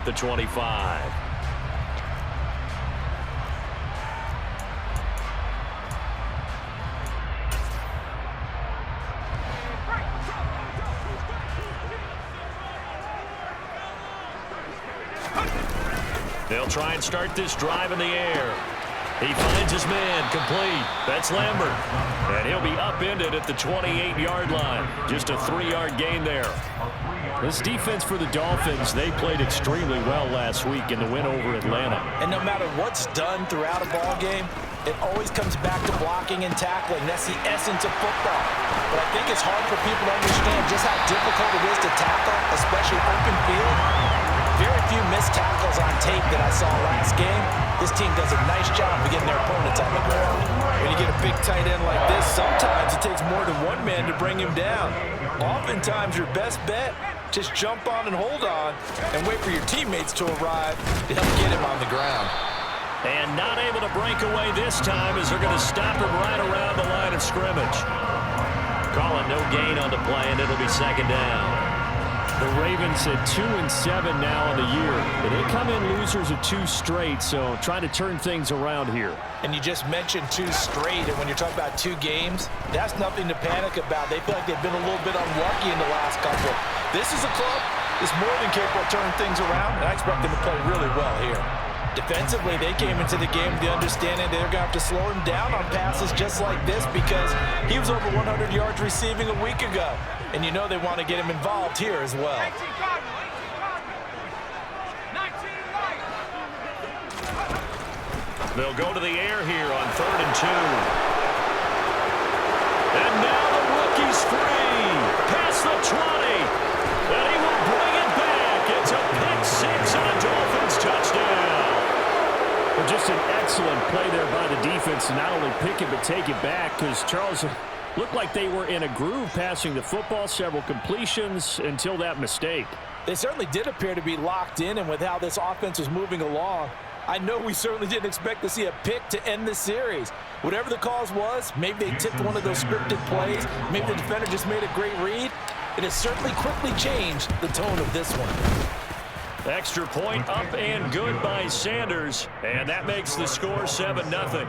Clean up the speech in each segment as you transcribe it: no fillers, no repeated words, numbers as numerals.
the 25. They'll try and start this drive in the air. He finds his man, complete. That's Lambert. And he'll be upended at the 28-yard line. Just a 3-yard gain there. This defense for the Dolphins, they played extremely well last week in the win over Atlanta. And no matter what's done throughout a ball game, it always comes back to blocking and tackling. That's the essence of football. But I think it's hard for people to understand just how difficult it is to tackle, especially open field. Very few missed tackles on tape that I saw last game. This team does a nice job of getting their opponents on the ground. When you get a big tight end like this, sometimes it takes more than one man to bring him down. Oftentimes, your best bet, just jump on and hold on and wait for your teammates to arrive to help get him on the ground. And not able to break away this time as they're going to stop him right around the line of scrimmage. Calling no gain on the play, and it'll be second down. The Ravens at 2-7 now on the year. And they come in losers of 2 straight, so trying to turn things around here. And you just mentioned 2 straight, and when you're talking about 2 games, that's nothing to panic about. They feel like they've been a little bit unlucky in the last couple. This is a club that's more than capable of turning things around, and I expect them to play really well here. Defensively, they came into the game with the understanding they're going to have to slow him down on passes just like this because he was over 100 yards receiving a week ago. And you know they want to get him involved here as well. They'll go to the air here on 3rd and 2. And now the rookie's free. Past the 20. And he will bring it back. It's a pick-6 and a Dolphins touchdown. Well, just an excellent play there by the defense to not only pick it but take it back because Charles looked like they were in a groove passing the football, several completions until that mistake. They certainly did appear to be locked in, and with how this offense was moving along, I know we certainly didn't expect to see a pick to end the series. Whatever the cause was, maybe they tipped one of those scripted plays, maybe the defender just made a great read. It has certainly quickly changed the tone of this one. Extra point up and good by Sanders, and that makes the score 7-0.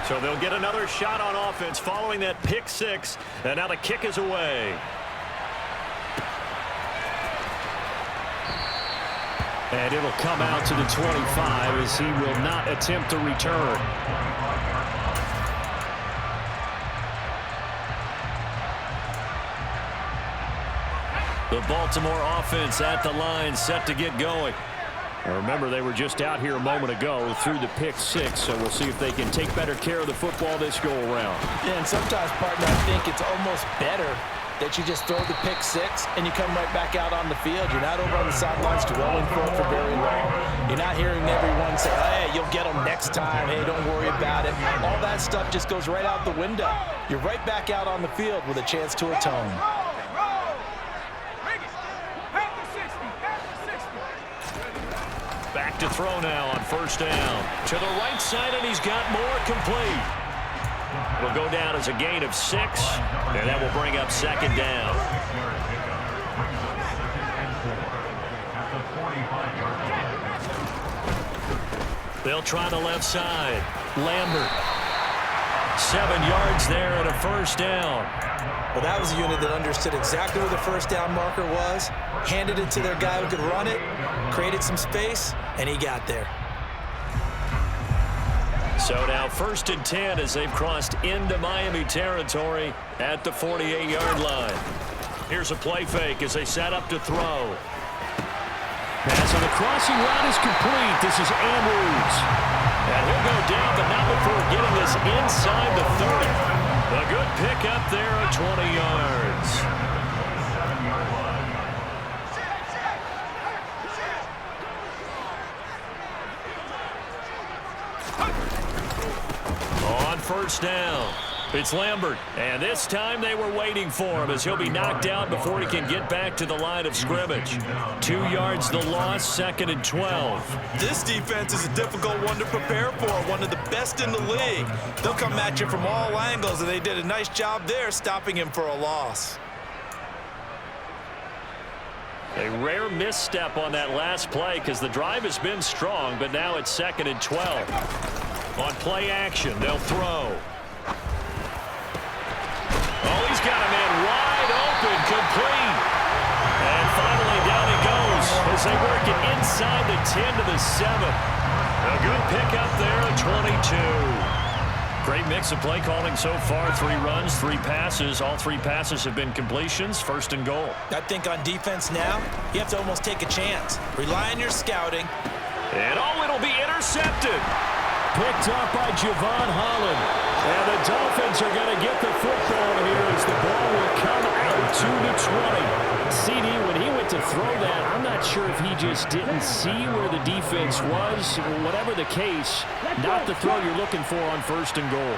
So they'll get another shot on offense following that pick-6, and now the kick is away. And it'll come out to the 25 as he will not attempt to return. The Baltimore offense at the line, set to get going. Now remember, they were just out here a moment ago through the pick-6, so we'll see if they can take better care of the football this go-around. Yeah, and sometimes, partner, I think it's almost better that you just throw the pick-6 and you come right back out on the field. You're not over on the sidelines dwelling for it for very long. You're not hearing everyone say, hey, you'll get them next time. Hey, don't worry about it. All that stuff just goes right out the window. You're right back out on the field with a chance to atone. Back to throw now on 1st down. To the right side, and he's got more, complete. Will go down as a gain of 6, and that will bring up 2nd down. They'll try the left side. Lambert. 7 yards there and a 1st down. Well, that was a unit that understood exactly where the 1st down marker was, handed it to their guy who could run it, created some space, and he got there. So now 1st and 10 as they've crossed into Miami territory at the 48-yard line. Here's a play fake as they set up to throw. Pass on the crossing route is complete. This is Andrews. And he'll go down, but not before getting this inside the 30. A good pick up there at 20 yards. On 1st down, It's Lambert, and this time they were waiting for him as he'll be knocked out before he can get back to the line of scrimmage. 2 yards the loss, 2nd and 12. This defense is a difficult one to prepare for, one of the best in the league. They'll come at you from all angles, and they did a nice job there stopping him for a loss. A rare misstep on that last play because the drive has been strong, but now it's 2nd and 12. On play action, they'll throw. Oh, he's got a man wide open, complete. And finally down he goes as they work it inside the 10 to the 7. A good pickup there at 22. Great mix of play calling so far. 3 runs, 3 passes. All 3 passes have been completions. 1st and goal. I think on defense now, you have to almost take a chance. Rely on your scouting. And it'll be intercepted. Picked up by Javon Holland. And the Dolphins are going to get the football here as the ball will come out 2 to 20. CD, when he went to throw that, I'm not sure if he just didn't see where the defense was. Whatever the case, not the throw you're looking for on 1st and goal.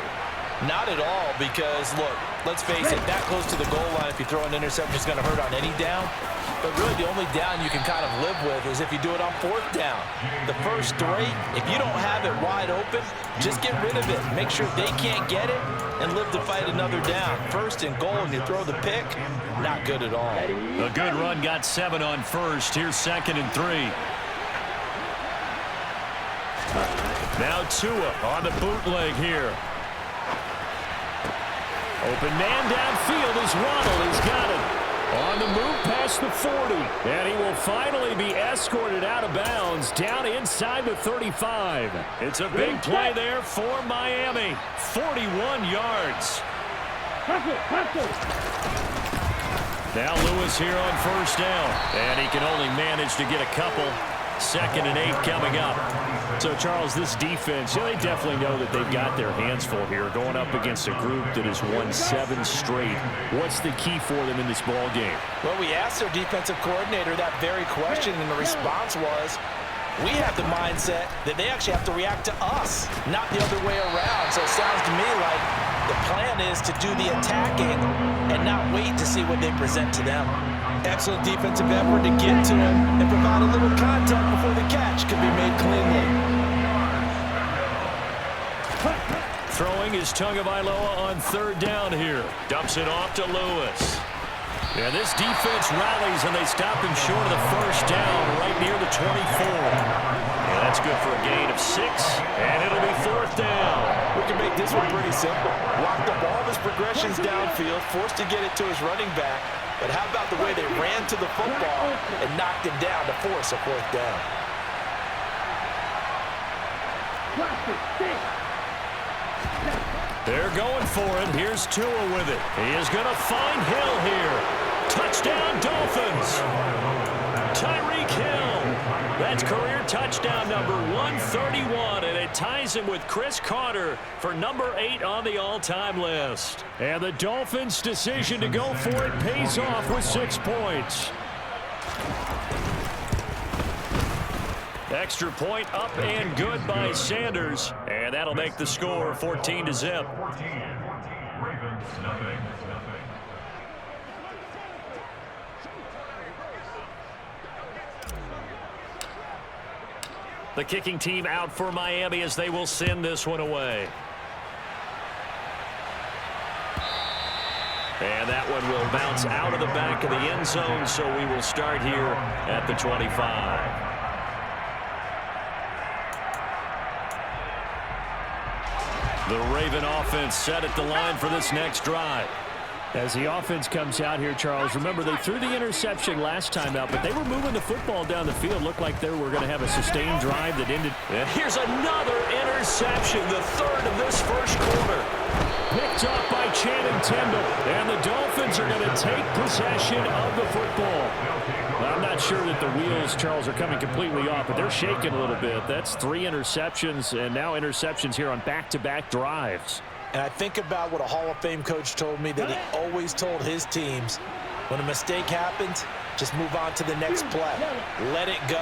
Not at all, because, look, let's face it, that close to the goal line, if you throw an interception, it's going to hurt on any down. But really, the only down you can kind of live with is if you do it on 4th down. The first 3, if you don't have it wide open, just get rid of it. Make sure they can't get it and live to fight another down. 1st and goal, and you throw the pick, not good at all. A good run, got 7 on 1st. Here's 2nd and 3. Now Tua on the bootleg here. Open man downfield is Waddle. He's got it. On the move past the 40. And he will finally be escorted out of bounds down inside the 35. It's a big play there for Miami. 41 yards. Now Lewis here on 1st down. And he can only manage to get a couple. 2nd and 8 coming up. So, Charles, this defense, they definitely know that they've got their hands full here going up against a group that has won 7 straight. What's the key for them in this ball game? Well, we asked their defensive coordinator that very question, and the response was, we have the mindset that they actually have to react to us, not the other way around. So it sounds to me like the plan is to do the attacking and not wait to see what they present to them. Excellent defensive effort to get to him and provide a little contact before the catch could be made cleanly. Throwing is Tagovailoa on 3rd down here. Dumps it off to Lewis. Yeah, this defense rallies, and they stop him short of the 1st down right near the 24. Yeah, that's good for a gain of 6, and it'll be 4th down. We can make this one pretty simple. Locked up all of his progressions downfield, forced to get it to his running back. But how about the way they ran to the football and knocked him down to force a 4th down? They're going for it. Here's Tua with it. He is going to find Hill here. Touchdown, Dolphins. Tyreek Hill. That's career touchdown number 131, and it ties him with Chris Carter for number 8 on the all-time list. And the Dolphins' decision to go for it pays off with 6 points. Extra point up and good by Sanders, and that'll make the score 14-0. The kicking team out for Miami as they will send this one away. And that one will bounce out of the back of the end zone, so we will start here at the 25. The Raven offense set at the line for this next drive. As the offense comes out here, Charles, remember they threw the interception last time out, but they were moving the football down the field. Looked like they were going to have a sustained drive that ended. And here's another interception, the 3rd of this 1st quarter. Picked up by Channing Tindall, and the Dolphins are going to take possession of the football. Well, I'm not sure that the wheels, Charles, are coming completely off, but they're shaking a little bit. That's 3 interceptions, and now interceptions here on back-to-back drives. And I think about what a Hall of Fame coach told me that he always told his teams, when a mistake happens, Just move on to the next play. Let it go.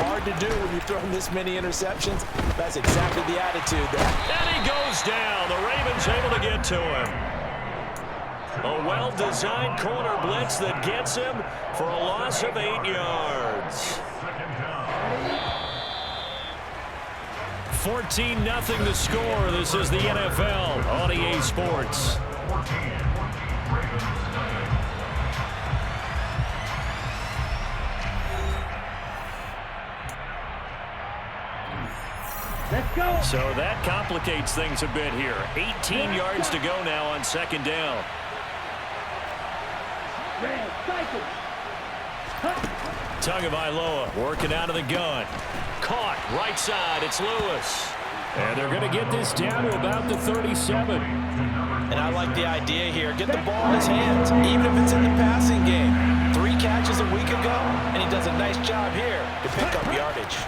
Hard to do when you've thrown this many interceptions. That's exactly the attitude there. And he goes down. The Ravens able to get to him. A well-designed corner blitz that gets him for a loss of 8 yards. 14-0 the score. This is the NFL on EA Sports. Let's go. So that complicates things a bit here. 18 yards to go now on second down. Red, cycle. Tagovailoa working out of the gun. Caught right side. It's Lewis. And they're going to get this down to about the 37. And I like the idea here. Get the ball in his hands, even if it's in the passing game. 3 catches a week ago, and he does a nice job here to pick up yardage.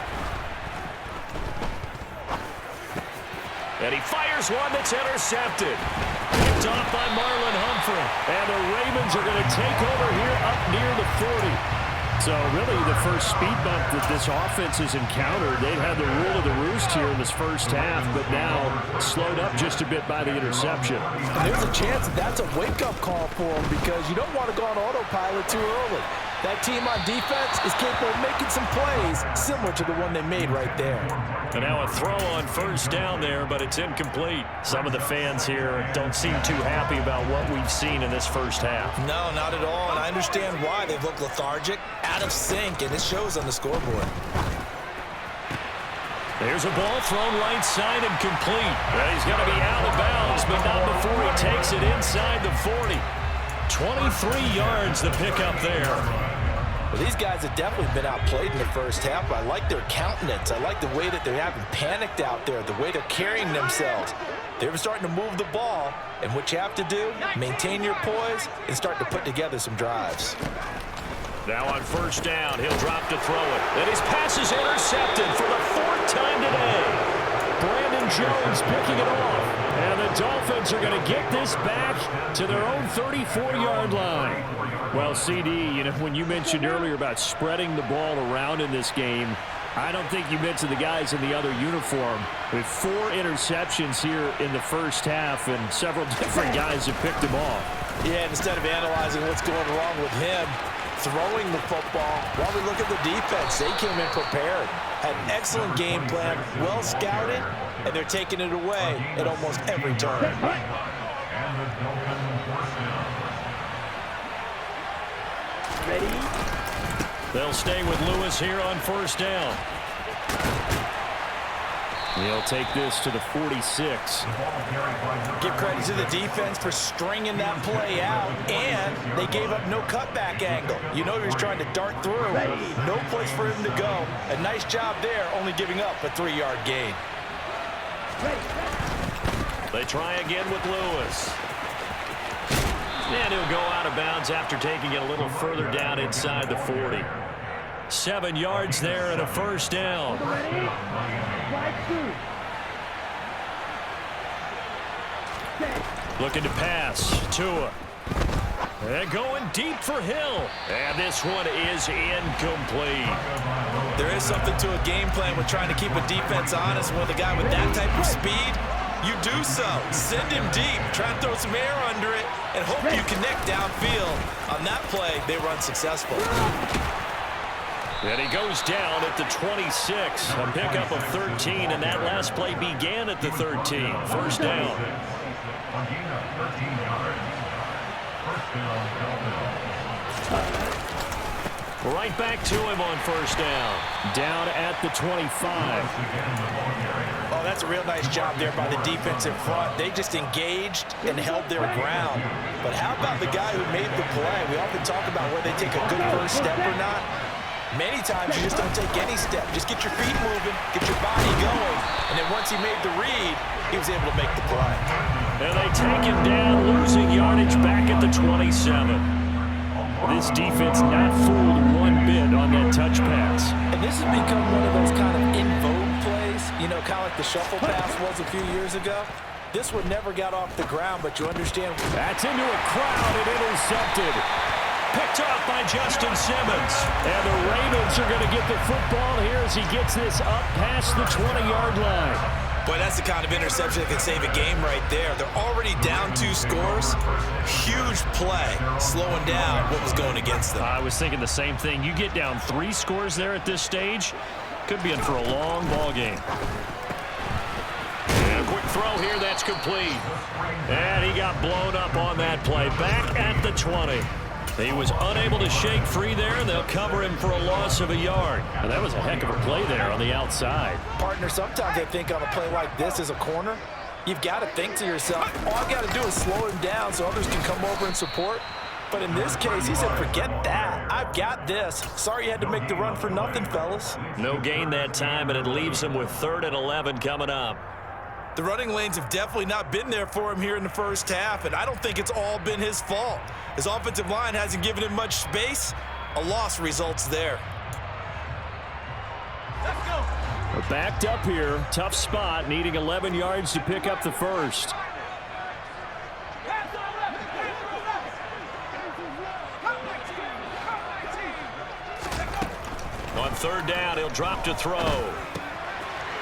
And he fires one that's intercepted. Picked off by Marlon Humphrey. And the Ravens are going to take over here up near the 40. So really the first speed bump that this offense has encountered, they've had the rule of the roost here in this first half, but now slowed up just a bit by the interception. And there's a chance that that's a wake-up call for him because you don't want to go on autopilot too early. That team on defense is capable of making some plays similar to the one they made right there. And now a throw on first down there, but it's incomplete. Some of the fans here don't seem too happy about what we've seen in this first half. No, not at all, and I understand why. They look lethargic, out of sync, and it shows on the scoreboard. There's a ball thrown right side and complete. And he's going to be out of bounds, but not before he takes it inside the 40. 23 yards the pickup there. Well, these guys have definitely been outplayed in the first half. I like their countenance. I like the way that they haven't panicked out there, the way they're carrying themselves. They're starting to move the ball, and what you have to do, maintain your poise and start to put together some drives. Now on first down, he'll drop to throw it. And his pass is intercepted for the 4th time today. Brandon Jones picking it off. And the Dolphins are going to get this back to their own 34-yard line. Well, CD, you know, when you mentioned earlier about spreading the ball around in this game, I don't think you mentioned the guys in the other uniform. With 4 interceptions here in the first half, and several different guys have picked them off. Yeah, instead of analyzing what's going wrong with him, throwing the football, while we look at the defense, they came in prepared. Had an excellent game plan, well scouted, and they're taking it away at almost every turn. Ready? They'll stay with Lewis here on first down. He'll take this to the 46. Give credit to the defense for stringing that play out, and they gave up no cutback angle. You know he was trying to dart through. No place for him to go. A nice job there, only giving up a 3-yard gain. They try again with Lewis. And he'll go out of bounds after taking it a little further down inside the 40. 7 yards there and a first down. Looking to pass. Tua. And going deep for Hill. And this one is incomplete. There is something to a game plan with trying to keep a defense honest. With a guy with that type of speed, you do so. Send him deep. Try and throw some air under it and hope you connect downfield. On that play, they run successful. And he goes down at the 26. A pickup of 13, and that last play began at the 13. First down. Right back to him on first down. Down at the 25. Oh, that's a real nice job there by the defense in front. They just engaged and held their ground. But how about the guy who made the play? We often talk about whether they take a good first step or not. Many times you just don't take any step. Just get your feet moving, get your body going, and then once he made the read, he was able to make the play. And they take him down, losing yardage back at the 27. This defense not fooled one bit on that touch pass. And this has become one of those kind of in vogue plays, you know, kind of like the shuffle pass was a few years ago. This one never got off the ground, but you understand. That's into a crowd and intercepted. picked off by Justin Simmons. And the Ravens are going to get the football here as he gets this up past the 20-yard line. Boy, that's the kind of interception that can save a game right there. They're already down 2 scores. Huge play, slowing down what was going against them. I was thinking the same thing. You get down 3 scores there at this stage, could be in for a long ball game. And a quick throw here, that's complete. And he got blown up on that play. Back at the 20. He was unable to shake free there, and they'll cover him for a loss of a yard. And that was a heck of a play there on the outside. Partner, sometimes I think on a play like this as a corner, you've got to think to yourself, all I got to do is slow him down so others can come over and support. But in this case, he said, forget that. I've got this. Sorry you had to make the run for nothing, fellas. No gain that time, and it leaves him with 3rd and 11 coming up. The running lanes have definitely not been there for him here in the first half, and I don't think it's all been his fault. His offensive line hasn't given him much space. A loss results there. We're backed up here. Tough spot, needing 11 yards to pick up the first. On 3rd down, he'll drop to throw.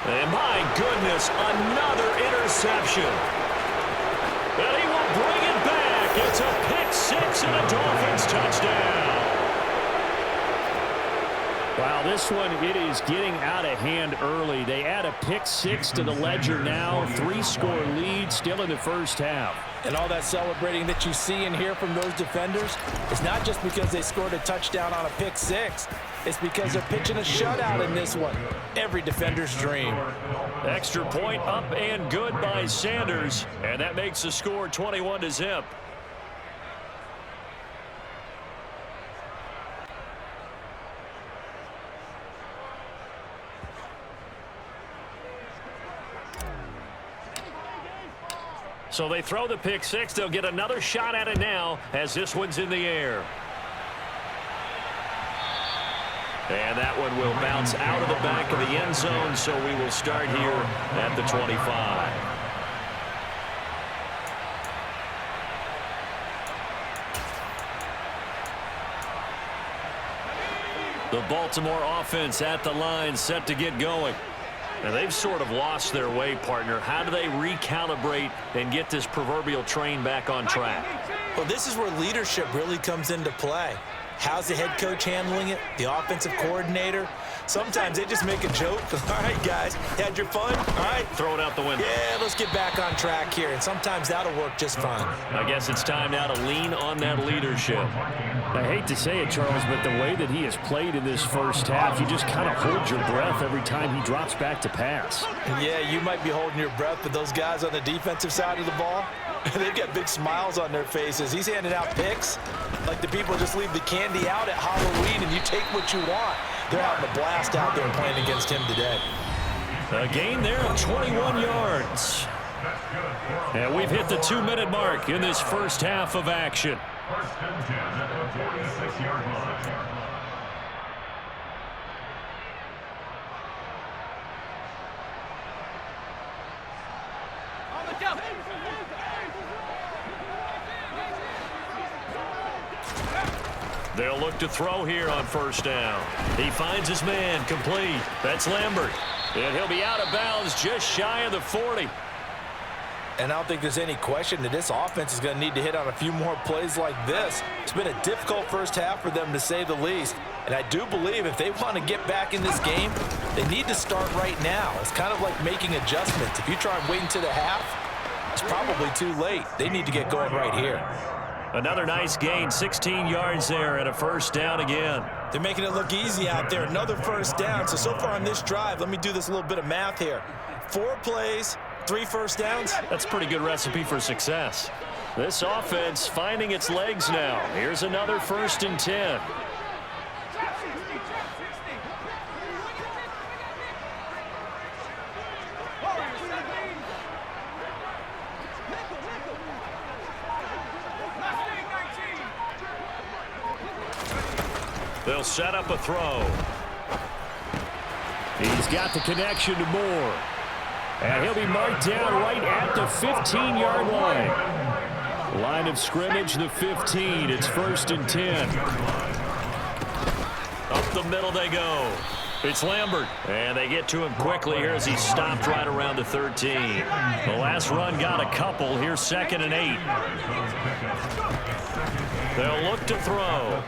And my goodness, another interception. And he will bring it back. It's a pick 6 and a Dolphins touchdown. Wow, this one, it is getting out of hand early. They add a pick 6 to the ledger now. 3-score lead still in the first half. And all that celebrating that you see and hear from those defenders is not just because they scored a touchdown on a pick 6. It's because they're pitching a shutout in this one. Every defender's dream. Extra point up and good by Sanders. And that makes the score 21-0. So they throw the pick 6. They'll get another shot at it now as this one's in the air. And that one will bounce out of the back of the end zone, so we will start here at the 25. The Baltimore offense at the line, set to get going. And they've sort of lost their way, partner. How do they recalibrate and get this proverbial train back on track? Well, this is where leadership really comes into play. How's the head coach handling it? The offensive coordinator? Sometimes they just make a joke. All right, guys, had your fun? All right. Throw it out the window. Yeah, let's get back on track here. And sometimes that'll work just fine. I guess it's time now to lean on that leadership. I hate to say it, Charles, but the way that he has played in this first half, you just kind of hold your breath every time he drops back to pass. Yeah, you might be holding your breath, but those guys on the defensive side of the ball, they've got big smiles on their faces. He's handing out picks like the people just leave the candy out at Halloween and you take what you want. They're having a blast out there playing against him today. A gain there of 21 yards. And we've hit the 2-minute mark in this first half of action. First and 10 at the 46-yard line. They'll look to throw here on 1st down. He finds his man, complete. That's Lambert. And he'll be out of bounds just shy of the 40. And I don't think there's any question that this offense is going to need to hit on a few more plays like this. It's been a difficult first half for them, to say the least. And I do believe if they want to get back in this game, they need to start right now. It's kind of like making adjustments. If you try and wait until the half, it's probably too late. They need to get going right here. Another nice gain, 16 yards there and a 1st down again. They're making it look easy out there. Another 1st down. So far on this drive, let me do this little bit of math here. 4 plays, 3 1st downs. That's a pretty good recipe for success. This offense finding its legs now. Here's another 1st and 10. They'll set up a throw. He's got the connection to Moore. And he'll be marked down right at the 15-yard line. Line of scrimmage, the 15. It's 1st and 10. Up the middle they go. It's Lambert. And they get to him quickly here as he stopped right around the 13. The last run got a couple. Here's 2nd and 8. They'll look to throw.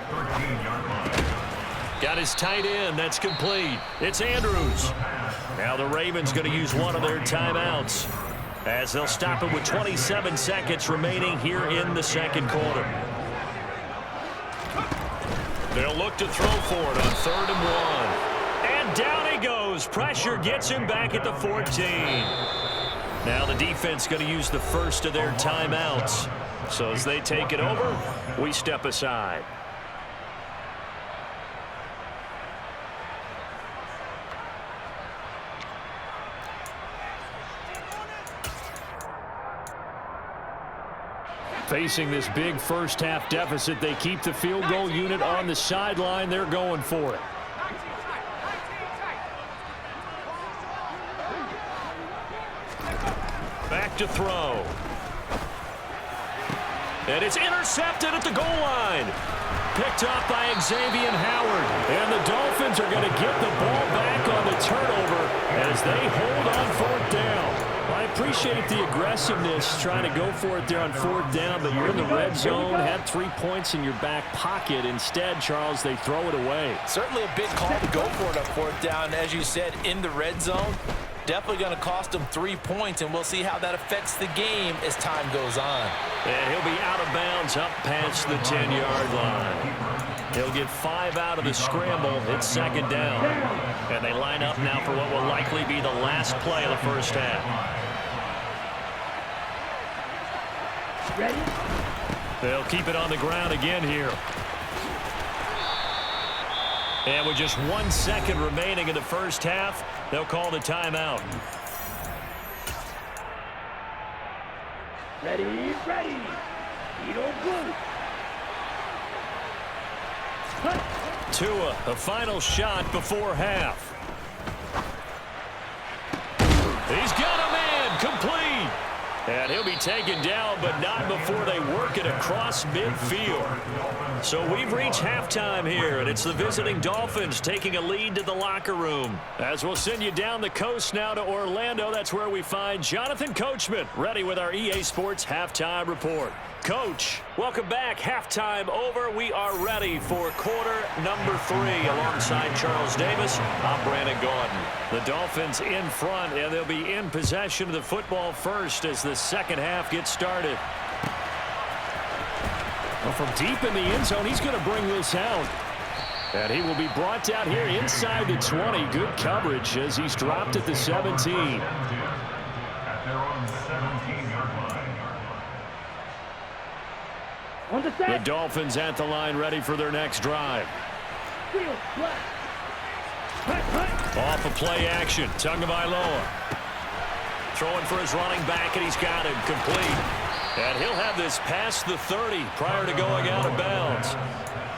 Got his tight end. That's complete. It's Andrews. Now the Ravens going to use one of their timeouts as they'll stop it with 27 seconds remaining here in the second quarter. They'll look to throw for it on 3rd and 1. And down he goes. Pressure gets him back at the 14. Now the defense going to use the first of their timeouts. So as they take it over, we step aside. Facing this big first-half deficit, they keep the field goal unit on the sideline. They're going for it. Back to throw. And it's intercepted at the goal line. Picked off by Xavier Howard. And the Dolphins are going to get the ball back on the turnover as they hold on 4th down. I appreciate the aggressiveness trying to go for it there on 4th down, but you're in the red zone, had 3 points in your back pocket. Instead, Charles, they throw it away. Certainly a big call to go for it on 4th down. As you said, in the red zone, definitely going to cost them 3 points, and we'll see how that affects the game as time goes on. And he'll be out of bounds up past the 10-yard line. He'll get 5 out of the scramble. It's 2nd down. And they line up now for what will likely be the last play of the first half. Ready? They'll keep it on the ground again here. And with just 1 second remaining in the first half, they'll call the timeout. Ready, ready. Edo blue. Tua, a final shot before half. He's got a man, complete. And he'll be taken down, but not before they work it across midfield. So we've reached halftime here, and it's the visiting Dolphins taking a lead to the locker room. As we'll send you down the coast now to Orlando, that's where we find Jonathan Coachman, ready with our EA Sports Halftime Report. Coach, welcome back. Halftime over. We are ready for quarter number 3 alongside Charles Davis. I'm Brandon Gordon. The Dolphins in front, and they'll be in possession of the football first as the second half gets started. Well, from deep in the end zone, he's going to bring this out. And he will be brought down here inside the 20. Good coverage as he's dropped at the 17. At their own 17-yard line. On the The set. Dolphins at the line, ready for their next drive. Field flat. Hut. Off of play action, Tagovailoa. Throwing for his running back, and he's got him complete. And he'll have this past the 30 prior to going out of bounds.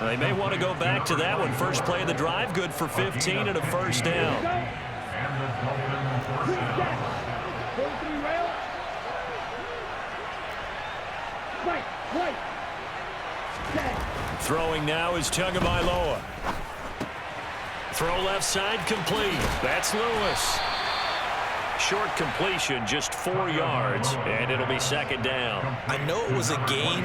They may want to go back to that one. First play of the drive, good for 15 and a first down. And the Dolphins first down. Go 3 rail. Right, right. Set. Throwing now is Tagovailoa. Throw left side, complete. That's Lewis. Short completion, just 4 yards, and it'll be second down. I know it was a gain,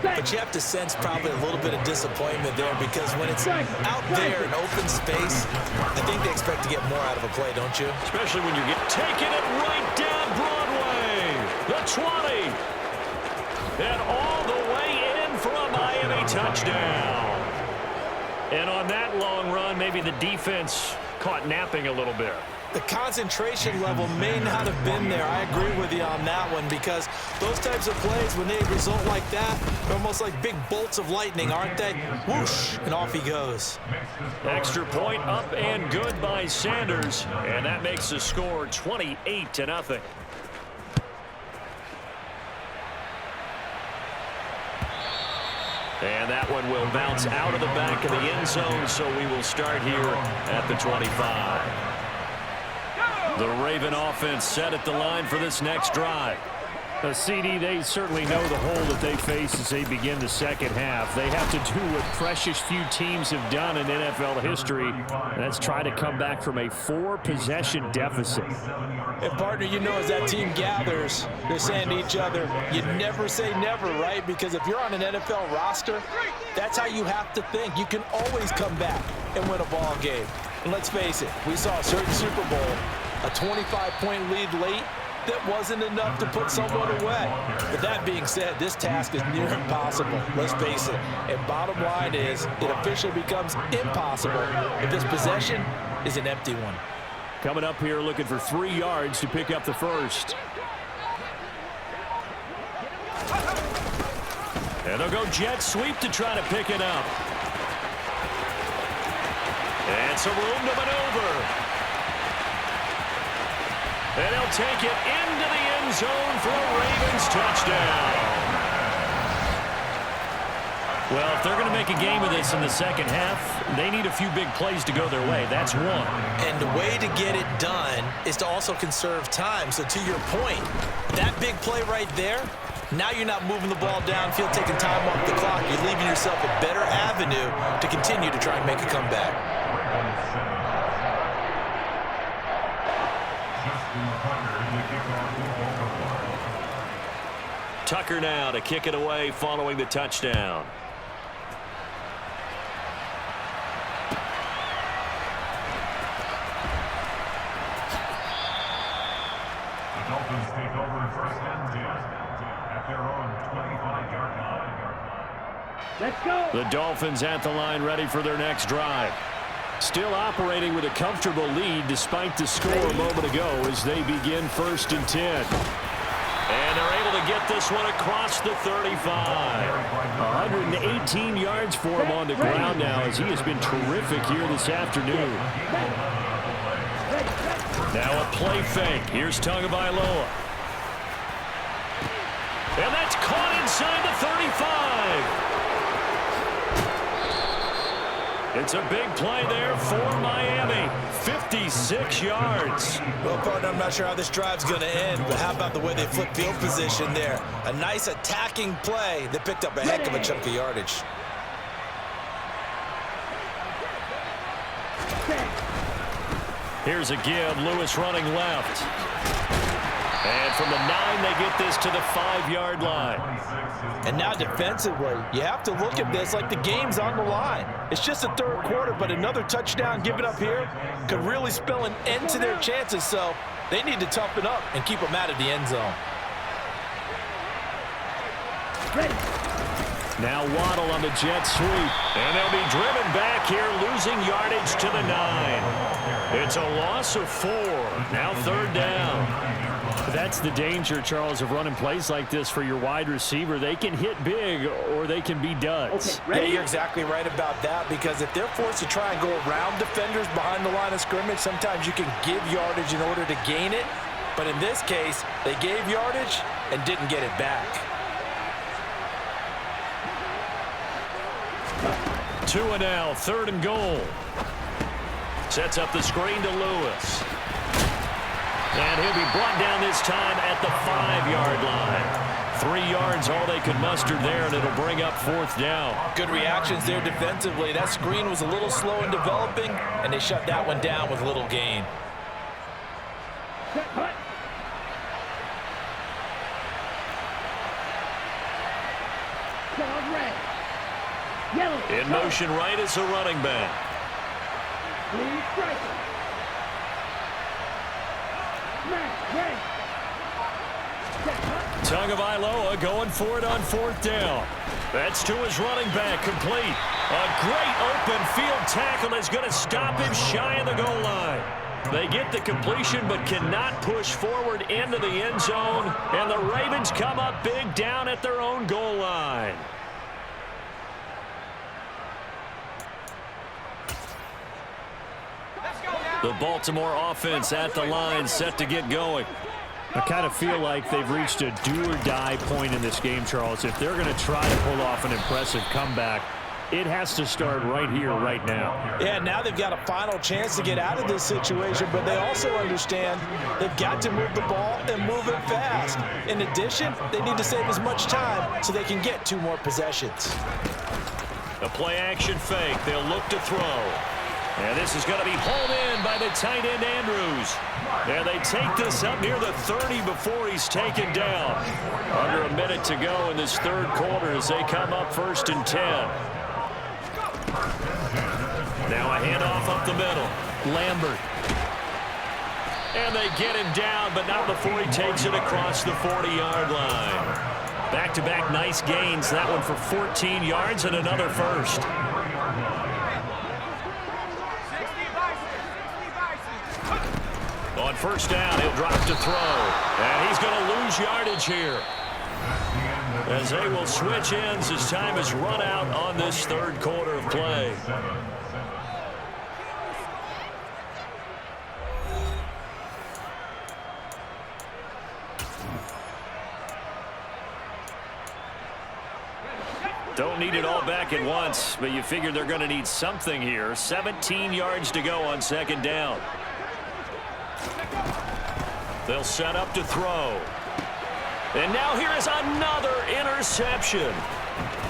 but you have to sense probably a little bit of disappointment there because when it's out there in open space, I think they expect to get more out of a play, don't you? Especially when you're taking it right down Broadway. The 20. And all the way in for a Miami touchdown. And on that long run, maybe the defense caught napping a little bit. The concentration level may not have been there. I agree with you on that one because those types of plays, when they result like that, they're almost like big bolts of lightning, aren't they? Whoosh, and off he goes. Extra point up and good by Sanders, and that makes the score 28-0. And that one will bounce out of the back of the end zone, so we will start here at the 25. The Raven offense set at the line for this next drive. CD, they certainly know the hole that they face as they begin the second half. They have to do what precious few teams have done in NFL history, and that's try to come back from a 4-possession deficit. And, partner, you know, as that team gathers, they're saying to each other, you never say never, right? Because if you're on an NFL roster, that's how you have to think. You can always come back and win a ball game. And let's face it, we saw a certain Super Bowl, a 25-point lead late, that wasn't enough to put someone away. But that being said, this task is near impossible. Let's face it. And bottom line is, it officially becomes impossible if this possession is an empty one. Coming up here looking for 3 yards to pick up the first. And they'll go jet sweep to try to pick it up. And some room to maneuver. And he'll take it into the end zone for a Ravens touchdown. Well, if they're going to make a game of this in the second half, they need a few big plays to go their way. That's one. And the way to get it done is to also conserve time. So to your point, that big play right there, now you're not moving the ball downfield, taking time off the clock. You're leaving yourself a better avenue to continue to try and make a comeback. Tucker now to kick it away following the touchdown. The Dolphins take over first and 10 at their own 25-yard line. Let's go. The Dolphins at the line ready for their next drive. Still operating with a comfortable lead despite the score a moment ago as they begin first and 10. And they're able to get this one across the 35. 118 yards for him on the ground now as he has been terrific here this afternoon. Now a play fake. Here's Tagovailoa. And that's caught inside the 35. It's a big play there for Miami. 56 yards. Well, partner, I'm not sure how this drive's going to end, but how about the way they flip field position there? A nice attacking play that picked up a heck of a chunk of yardage. Here's a give. Lewis running left. And from the 9, they get this to the 5-yard line. And now defensively, you have to look at this like the game's on the line. It's just the third quarter, but another touchdown given up here could really spell an end to their chances. So they need to toughen up and keep them out of the end zone. Now Waddle on the jet sweep. And they'll be driven back here, losing yardage to the 9. It's a loss of 4. Now third down. That's the danger, Charles, of running plays like this for your wide receiver. They can hit big or they can be duds. Okay, yeah, you're exactly right about that, because if they're forced to try and go around defenders behind the line of scrimmage, sometimes you can give yardage in order to gain it. But in this case, they gave yardage and didn't get it back. 2 and now, third and goal. Sets up the screen to Lewis. And he'll be brought down this time at the 5-yard line. 3 yards, all they could muster there, and it'll bring up fourth down. Good reactions there defensively. That screen was a little slow in developing, and they shut that one down with little gain. In motion right is a running back. Tagovailoa going for it on fourth down. That's to his running back, complete. A great open field tackle that's going to stop him shy of the goal line. They get the completion but cannot push forward into the end zone, and the Ravens come up big down at their own goal line. The Baltimore offense at the line, set to get going. I kind of feel like they've reached a do-or-die point in this game, Charles. If they're going to try to pull off an impressive comeback, it has to start right here, right now. Yeah, now they've got a final chance to get out of this situation, but they also understand they've got to move the ball and move it fast. In addition, they need to save as much time so they can get 2 more possessions. A play-action fake. They'll look to throw. And this is going to be hauled in by the tight end, Andrews. And they take this up near the 30 before he's taken down. Under a minute to go in this third quarter as they come up 1st and 10. Now a handoff up the middle. Lambert. And they get him down, but not before he takes it across the 40-yard line. Back-to-back nice gains. That one for 14 yards and another first. On 1st down, he'll drop to throw. And he's going to lose yardage here. As they will switch ends as time is run out on this third quarter of play. Don't need it all back at once, but you figure they're going to need something here. 17 yards to go on 2nd down. They'll set up to throw. And now here is another interception.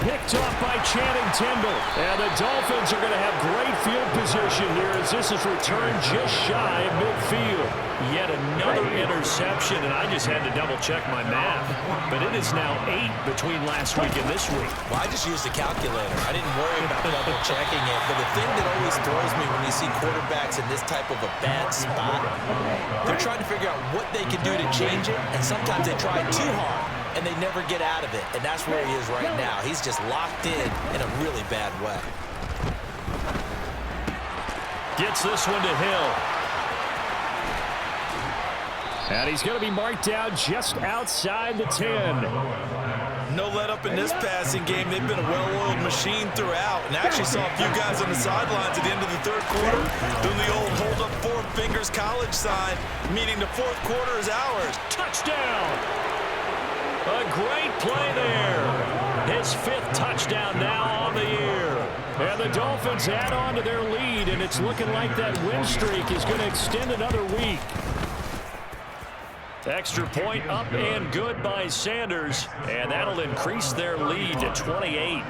Picked off by Channing Tindall. And the Dolphins are going to have great field position here as this is returned just shy of midfield. Yet another interception, and I just had to double-check my math. But it is now 8 between last week and this week. Well, I just used the calculator. I didn't worry about double-checking it. But the thing that always throws me when you see quarterbacks in this type of a bad spot, they're trying to figure out what they can do to change it, and sometimes they try too hard, and they never get out of it. And that's where he is right now. He's just locked in a really bad way. Gets this one to Hill. And he's going to be marked down just outside the 10. No let up in this passing game. They've been a well-oiled machine throughout. And actually saw a few guys on the sidelines at the end of the third quarter doing the old hold up 4 fingers college sign, meaning the fourth quarter is ours. Touchdown! A great play there. His 5th touchdown now on the year. And the Dolphins add on to their lead, and it's looking like that win streak is going to extend another week. Extra point up and good by Sanders, and that'll increase their lead to 28.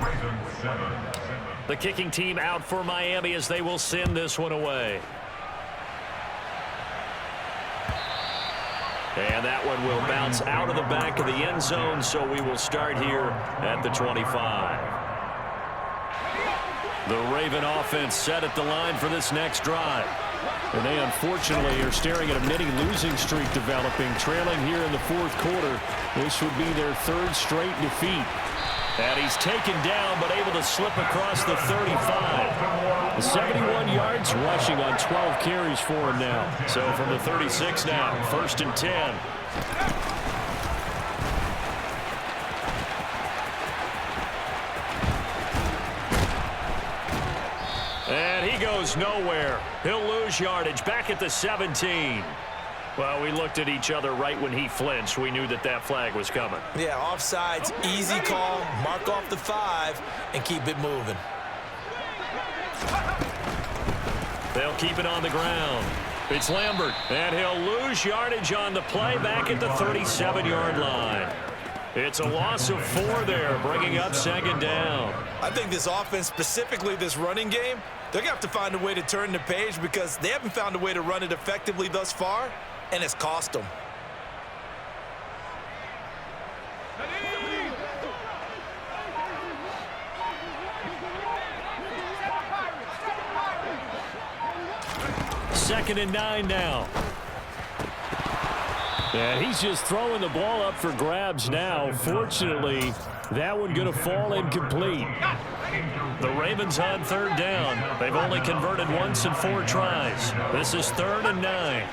The kicking team out for Miami as they will send this one away. And that one will bounce out of the back of the end zone, so we will start here at the 25. The Raven offense set at the line for this next drive. And they unfortunately are staring at a mini losing streak developing, trailing here in the fourth quarter. This would be their 3rd straight defeat. And he's taken down but able to slip across the 35. 71 yards rushing on 12 carries for him now. So from the 36 now, 1st and 10. And he goes nowhere. He'll lose yardage back at the 17. Well, we looked at each other right when he flinched. We knew that that flag was coming. Yeah, offsides, easy call, mark off the 5, and keep it moving. They'll keep it on the ground. It's Lambert, and he'll lose yardage on the play back at the 37-yard line. It's a loss of 4 there, bringing up 2nd down. I think this offense, specifically this running game, they're going to have to find a way to turn the page because they haven't found a way to run it effectively thus far, and it's cost them. Second and 9 now. And he's just throwing the ball up for grabs now. Fortunately, that one going to fall incomplete. The Ravens on 3rd down. They've only converted once in 4 tries. This is 3rd and 9.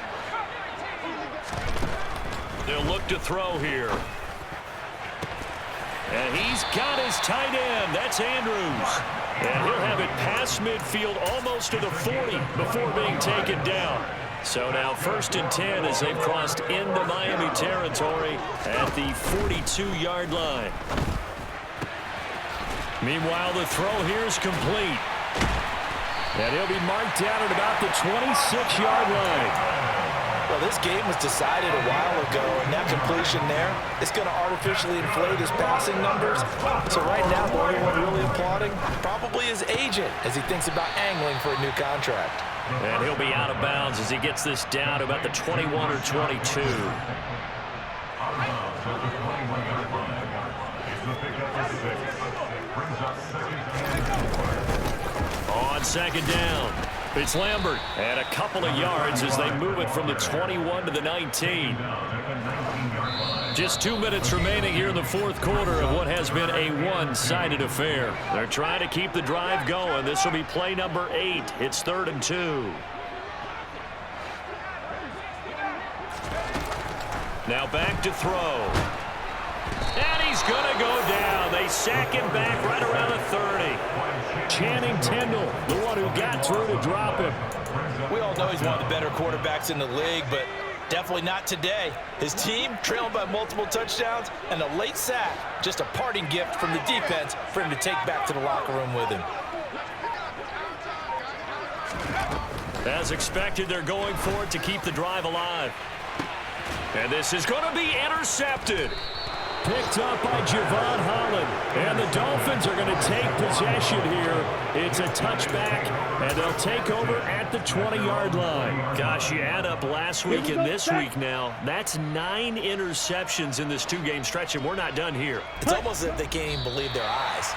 They'll look to throw here. And he's got his tight end. That's Andrews. And he'll have it past midfield almost to the 40 before being taken down. So now 1st and 10 as they've crossed into Miami territory at the 42-yard line. Meanwhile, the throw here is complete. And he'll be marked down at about the 26-yard line. Well, this game was decided a while ago, and that completion there is going to artificially inflate his passing numbers. So right now, the only one really applauding probably his agent as he thinks about angling for a new contract. And he'll be out of bounds as he gets this down to about the 21 or 22. On second down, it's Lambert. And a couple of yards as they move it from the 21 to the 19. Just 2 minutes remaining here in the fourth quarter of what has been a one-sided affair. They're trying to keep the drive going. This will be play number 8. It's 3rd and 2. Now back to throw. And he's going to go down. They sack him back right around the 30. Channing Tindall, the one who got through to drop him. We all know he's one of the better quarterbacks in the league, but definitely not today. His team trailing by multiple touchdowns and a late sack. Just a parting gift from the defense for him to take back to the locker room with him. As expected, they're going for it to keep the drive alive. And this is going to be intercepted. Picked up by Javon Holland. And the Dolphins are going to take possession here. It's a touchback, and they'll take over at the 20-yard line. Gosh, you add up last week and this week now. That's 9 interceptions in this 2-game stretch, and we're not done here. It's almost as if they can't even believe their eyes.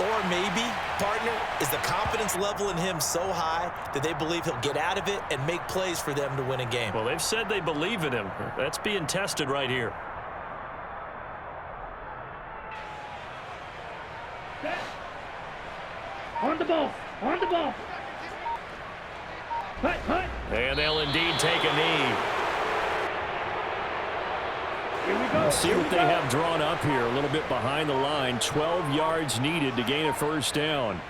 Or maybe, partner, is the confidence level in him so high that they believe he'll get out of it and make plays for them to win a game. Well, they've said they believe in him. That's being tested right here. On the ball. On the ball. Hut, hut. And they'll indeed take a knee. Here we go. See what they have drawn up here, a little bit behind the line. 12 yards needed to gain a first down.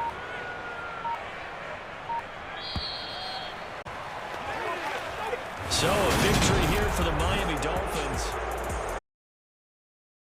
So a victory here for the Miami